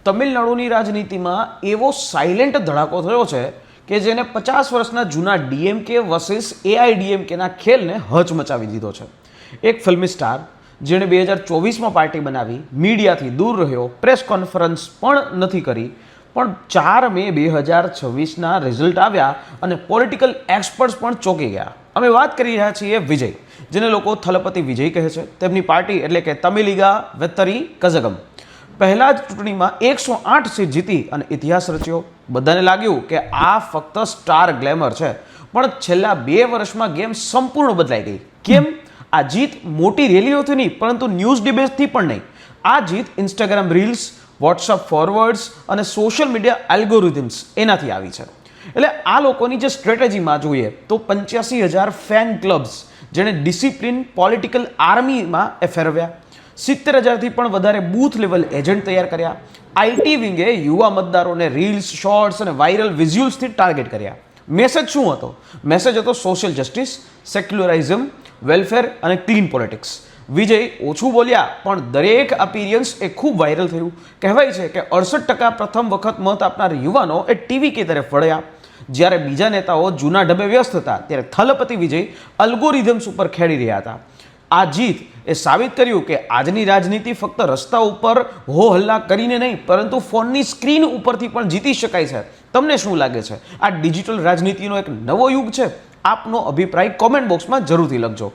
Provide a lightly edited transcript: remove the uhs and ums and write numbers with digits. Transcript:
તમિલનાડુની રાજનીતિમાં એવો સાયલેન્ટ ધડાકો થયો છે કે જેને 50 વર્ષના જૂના ડીએમકે વર્સિસ એઆઈડીએમકેના ખેલને હચમચાવી દીધો છે. એક ફિલ્મી સ્ટાર જેણે 2024માં પાર્ટી બનાવી, મીડિયાથી દૂર રહ્યો, પ્રેસ કોન્ફરન્સ પણ નથી કરી, પણ 4 મે 2026ના રિઝલ્ટ આવ્યા અને પોલિટિકલ એક્સપર્ટ્સ પણ ચોંકી ગયા. અમે વાત કરી રહ્યા છીએ વિજય, જેને લોકો થલપતિ વિજય કહે છે. તેમની પાર્ટી એટલે કે તમિલિગા વેત્તરી કઝગમ પહેલા જ ચૂંટણીમાં 108 સીટ જીતી અને ઇતિહાસ રચ્યો. બધાને લાગ્યું કે આ ફક્ત સ્ટાર ગ્લેમર છે, પણ છેલ્લા 2 વર્ષમાં ગેમ સંપૂર્ણ બદલાઈ ગઈ. કેમ? આ જીત મોટી રેલીઓથી નહીં, પરંતુ ન્યૂઝ ડિબેટથી પણ નહીં. આ જીત ઇન્સ્ટાગ્રામ રીલ્સ, વોટ્સઅપ ફોરવર્ડ્સ અને સોશિયલ મીડિયા એલ્ગોરિધમ્સ એનાથી આવી છે. એટલે આ લોકોની જે સ્ટ્રેટેજીમાં જોઈએ તો 85,000 ફેન ક્લબ્સ જેણે ડિસિપ્લિન પોલિટિકલ આર્મીમાં ફેરવ્યા, 70,000થી પણ વધારે બૂથ લેવલ એજન્ટ તૈયાર કર્યા, આઈટી વિંગે યુવા મતદારોને રીલ્સ, શોર્ટ્સ અને વાયરલ વિઝ્યુઅલ્સથી ટાર્ગેટ કર્યા. મેસેજ શું હતો? મેસેજ હતો સોશિયલ જસ્ટિસ, સેક્યુલરિઝમ, વેલફેર અને ક્લીન પોલિટિક્સ. વિજય ઓછું બોલ્યા, પણ દરેક અપિયરન્સ એ ખૂબ વાયરલ થયું. કહેવાય છે કે 68% પ્રથમ વખત મત આપનાર યુવાનો એ ટીવી કે તરફ વળ્યા. જ્યારે બીજા નેતાઓ જૂના ઢબે વ્યસ્ત હતા, ત્યારે થલપતિ વિજય અલ્ગોરિધમ્સ ઉપર ખેડી રહ્યા હતા. આ જીત એ સાબિત કર્યું કે આજની રાજનીતિ ફક્ત રસ્તા ઉપર હો હલ્લા કરીને નહીં, પરંતુ ફોનની સ્ક્રીન ઉપરથી પણ જીતી શકાય છે. તમને શું લાગે છે? આ ડિજિટલ રાજનીતિનો એક નવો યુગ છે? આપનો અભિપ્રાય કોમેન્ટ બોક્સમાં જરૂરથી લખજો.